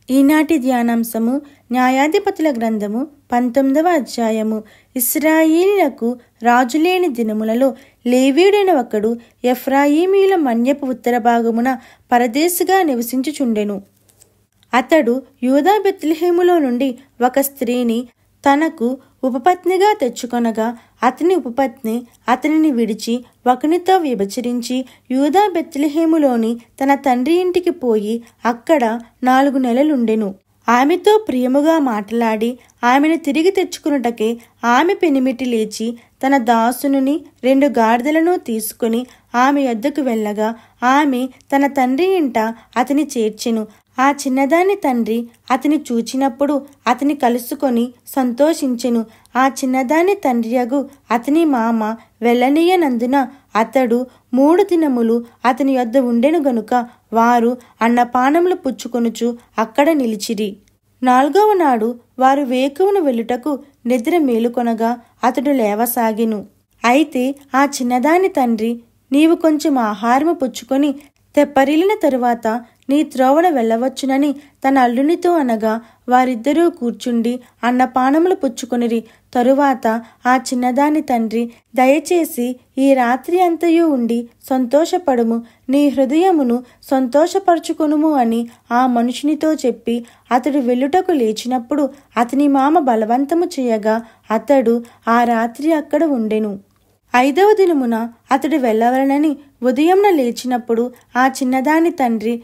ఈనాటి ధ్యానాంశము న్యాయాధిపతుల గ్రంథము 19వ అధ్యాయము. ఇశ్రాయేలీయులకు రాజులేని దినములలో లేవీయుడైన ఒకడు ఎఫ్రాయిమీయుల మన్యపు ఉత్తర భాగమున పరదేశిగా నివసించుచుండెను. అతడు యూదా బెత్లెహేములో నుండి ఒక స్త్రీని తనకు ఉపపత్నిగా తెచ్చుకొనగా అతని ఉపపత్ని అతనిని విడిచి ఒకనితో వ్యభిచరించి యూదా బెత్లెహేములోని తన తండ్రి ఇంటికి పోయి అక్కడ 4 నెలలుండెను. ఆమెతో ప్రియముగా మాట్లాడి ఆమెను తిరిగి తెచ్చుకున్నటకే ఆమె పెనిమిటి లేచి తన దాసుని 2 గాడిదలను తీసుకుని ఆమె యొద్దకు వెళ్ళగా ఆమె తన తండ్రి ఇంట అతని చేర్చెను. ఆ చిన్నదాని తండ్రి అతని చూచినప్పుడు అతని కలుసుకొని సంతోషించెను. ఆ చిన్నదాని తండ్రియగు అతని మామ వెళ్ళనీయనందున అతడు 3 దినములు అతని యొద్ద ఉండెను గనుక వారు అన్నపానములు పుచ్చుకొనుచు అక్కడ నిలిచిరి. 4వ నాడు వారు వేకువను వెళ్ళుటకు నిద్ర మేలుకొనగా అతడు లేవసాగెను. అయితే ఆ చిన్నదాని తండ్రి, నీవు కొంచెం ఆహారము పుచ్చుకొని తెప్పరిల్లిన తరువాత నీ త్రోవన వెళ్ళవచ్చునని తన అల్లునితో అనగా వారిద్దరూ కూర్చుండి అన్నపానములు పుచ్చుకొనిరి. తరువాత ఆ చిన్నదాని తండ్రి, దయచేసి ఈ రాత్రి అంతయు ఉండి సంతోషపడుము, నీ హృదయమును సంతోషపరచుకొనుము అని ఆ మనుషునితో చెప్పి అతడు వెళ్ళుటకు లేచినప్పుడు అతని మామ బలవంతము చేయగా అతడు ఆ రాత్రి అక్కడ ఉండెను. 5వ దినమున అతడు వెళ్ళవలనని ఉదయంన లేచినప్పుడు ఆ చిన్నదాని తండ్రి,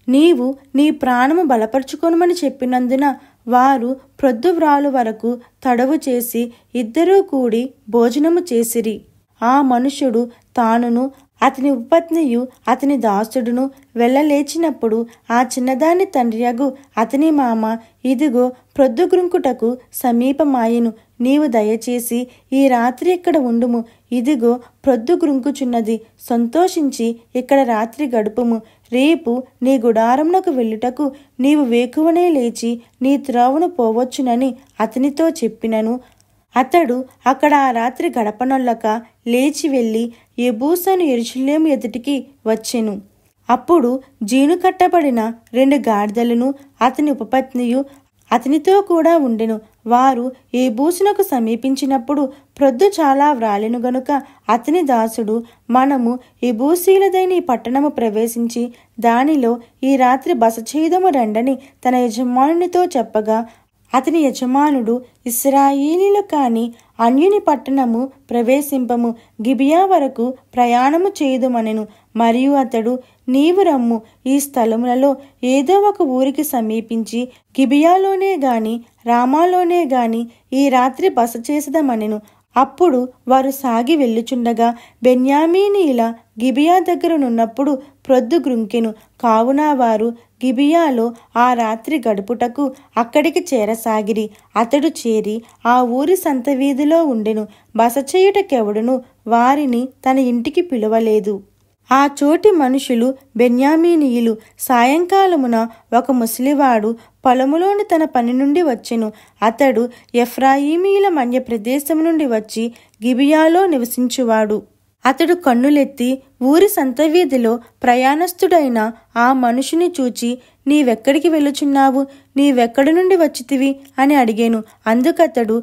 నీవు నీ ప్రాణము బలపరుచుకొనుమని చెప్పినందున వారు ప్రొద్దువ్రాలు వరకు తడవు చేసి ఇద్దరూ కూడి భోజనము చేసిరి. ఆ మనుషుడు తానును అతని ఉపపత్నియు అతని దాసుడును వెళ్ళలేచినప్పుడు ఆ చిన్నదాని తండ్రియగు అతని మామ, ఇదిగో ప్రొద్దుగ్రుంకుటకు సమీపమాయెను, నీవు దయచేసి ఈ రాత్రి ఇక్కడ ఉండుము, ఇదిగో ప్రొద్దుగ్రుంకుచున్నది, సంతోషించి ఇక్కడ రాత్రి గడుపుము, రేపు నీ గుడారమునకు వెళ్ళుటకు నీవు వేకువనే లేచి నీ త్రోవను పోవచ్చునని అతనితో చెప్పినను. అతడు అక్కడ ఆ రాత్రి గడపనొల్లక లేచి వెళ్ళి యెబూసను యెరూషలేము ఎదుటికి వచ్చెను. అప్పుడు జీను కట్టబడిన 2 గాడిదలను అతని ఉపపత్నియు అతనితో కూడా ఉండెను. వారు యెబూసునకు సమీపించినప్పుడు ప్రొద్దు చాలా వ్రాలెను గనుక అతని దాసుడు, మనము యెబూసీయులదైన ఈ పట్టణము ప్రవేశించి దానిలో ఈ రాత్రి బస చేయుదము రండని తన యజమానునితో చెప్పగా అతని యజమానుడు, ఇశ్రాయేలీయులు కాని అన్యుని పట్టణము ప్రవేశింపము, గిబియా వరకు ప్రయాణము చేయుదుమనెను. మరియు అతడు, నీవు రమ్ము, ఈ స్థలములలో ఏదో ఒక ఊరికి సమీపించి గిబియాలోనే గాని రామాలోనే గాని ఈ రాత్రి బస చేసదమనెను. అప్పుడు వారు సాగి వెళ్ళుచుండగా బెన్యామీనీయుల గిబియా దగ్గరనున్నప్పుడు ప్రొద్దు గ్రుంకెను. కావున వారు గిబియాలో ఆ రాత్రి గడుపుటకు అక్కడికి చేరసాగిరి. అతడు చేరి ఆ ఊరి సంత వీధిలో ఉండెను. బస చేయుటకెవడును వారిని తన ఇంటికి పిలువలేదు. ఆ చోటి మనుషులు బెన్యామీనీయులు. సాయంకాలమున ఒక ముసలివాడు పొలములోని తన పని నుండి వచ్చెను. అతడు ఎఫ్రాయిమీయుల మన్య ప్రదేశము నుండి వచ్చి గిబియాలో నివసించువాడు. అతడు కన్నులెత్తి ఊరి సంత వీధిలో ప్రయాణస్థుడైన ఆ మనుషుని చూచి, నీవెక్కడికి వెళ్ళుచున్నావు, నీవెక్కడి నుండి వచ్చితివి అని అడిగాను. అందుకతడు,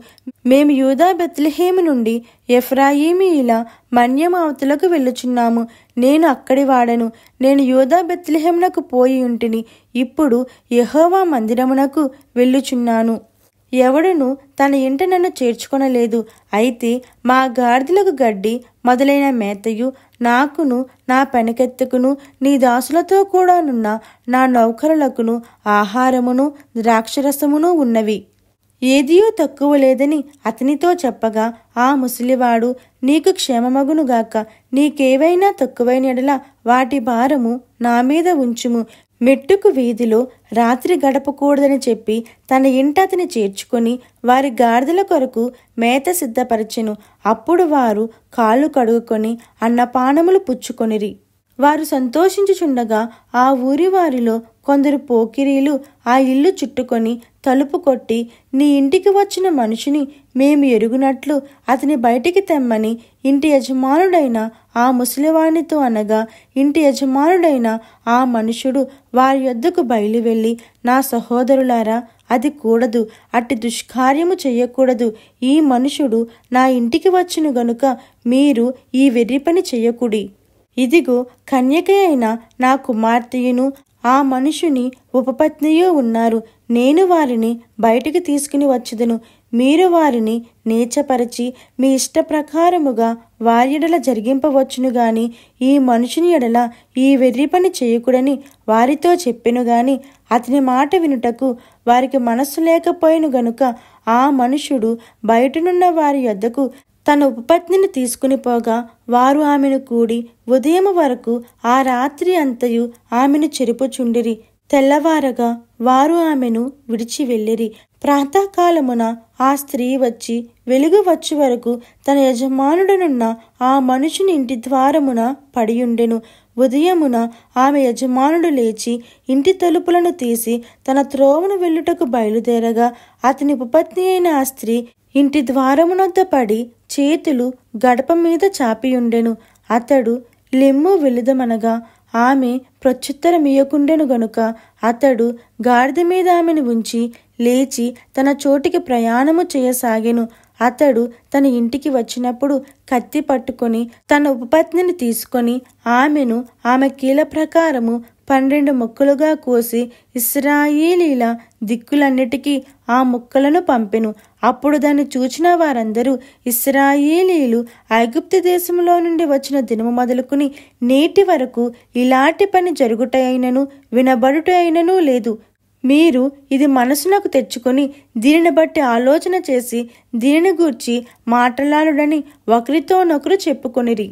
మేము యూదా బెత్లెహేము నుండి ఎఫ్రాయిమీయుల మన్యము అవతలకు వెళ్ళుచున్నాము. నేను అక్కడి వాడను. నేను యూదా బెత్లెహేమునకు పోయి ఉంటిని, ఇప్పుడు యెహోవా మందిరమునకు వెళ్ళుచున్నాను. ఎవడును తన ఇంట నన్ను చేర్చుకొనలేదు. అయితే మా గాడిదలకు గడ్డి మొదలైన మేతయు నాకును నా పెనకెత్తుకును నీ దాసులతో కూడానున్న నా నౌకరులకును ఆహారమును ద్రాక్షరసమును ఉన్నవి. ఏదియూ తక్కువ లేదని అతనితో చెప్పగా ఆ ముసలివాడు, నీకు క్షేమమగునుగాక, నీకేవైనా తక్కువైన యెడల వాటి భారము నా మీద ఉంచుము, మెట్టుకు వీధిలో రాత్రి గడపకూడదని చెప్పి తన ఇంట అతని చేర్చుకొని వారి గాడిదల కొరకు మేత సిద్ధపరచెను. అప్పుడు వారు కాళ్ళు కడుగుకొని అన్నపానములు పుచ్చుకొనిరి. వారు సంతోషించుచుండగా ఆ ఊరి వారిలో కొందరు పోకిరీలు ఆ ఇల్లు చుట్టుకొని తలుపు కొట్టి, నీ ఇంటికి వచ్చిన మనిషిని మేము ఎరుగునట్లు అతని బయటికి తెమ్మని ఇంటి యజమానుడైన ఆ ముసలివానితో అనగా, ఇంటి యజమానుడైన ఆ మనుషుడు వారి యొద్దకు బయలువెళ్ళి, నా సహోదరులారా, అది కూడదు, అట్టి దుష్కార్యము చెయ్యకూడదు. ఈ మనుషుడు నా ఇంటికి వచ్చును గనుక మీరు ఈ వెర్రి పని చెయ్యకుడి. ఇదిగో కన్యక అయిన నా కుమార్తెయును ఆ మనుషుని ఉపపత్నియు ఉన్నారు. నేను వారిని బయటికి తీసుకుని వచ్చుదును. మీరు వారిని నీచపరచి మీ ఇష్ట ప్రకారముగా వారి ఎడల జరిగింపవచ్చును గాని ఈ మనుషుని ఎడల ఈ వెర్రి పని చేయకూడని వారితో చెప్పెను గాని అతని మాట వినుటకు వారికి మనస్సు లేకపోయిను గనుక ఆ మనుషుడు బయటనున్న వారి యొద్దకు తన ఉపపత్నిని తీసుకుని పోగా వారు ఆమెను కూడి ఉదయం వరకు ఆ రాత్రి అంతయు ఆమెను చెరుపుచుండిరి. తెల్లవారగా వారు ఆమెను విడిచి వెళ్ళిరి. ప్రాతకాలమున ఆ స్త్రీ వచ్చి వెలుగు వచ్చు వరకు తన యజమానుడనున్న ఆ మనుషుని ఇంటి ద్వారమున పడియుండెను. ఉదయమున ఆమె యజమానుడు లేచి ఇంటి తలుపులను తీసి తన త్రోవను వెళ్ళుటకు బయలుదేరగా అతని ఉపపత్ని అయిన ఆ స్త్రీ ఇంటి ద్వారమునొద్ద పడి చేతులు గడప మీద చాపియుండెను. అతడు లెమ్ము వెళుదమనగా ఆమె ప్రత్యుత్తరమియ్యకుండెను గనుక అతడు గాడిద మీద ఆమెను ఉంచి లేచి తన చోటికి ప్రయాణము చేయసాగెను. అతడు తన ఇంటికి వచ్చినప్పుడు కత్తి పట్టుకొని తన ఉపపత్నిని తీసుకొని ఆమెను ఆమె కీల ప్రకారము 12 ముక్కలుగా కోసి ఇశ్రాయేలీల దిక్కులన్నిటికీ ఆ ముక్కలను పంపెను. అప్పుడు దాన్ని చూచిన వారందరూ, ఇశ్రాయేలీలు ఐగుప్తు దేశంలో నుండి వచ్చిన దినము మొదలుకుని నేటి వరకు ఇలాంటి పని జరుగుట అయినను వినబడుట అయినను లేదు. మీరు ఇది మనసునకు తెచ్చుకొని దీనిని బట్టి ఆలోచన చేసి దీనిని గూర్చి మాట్లాడుడని ఒకరితోనొకరు చెప్పుకొనిరి.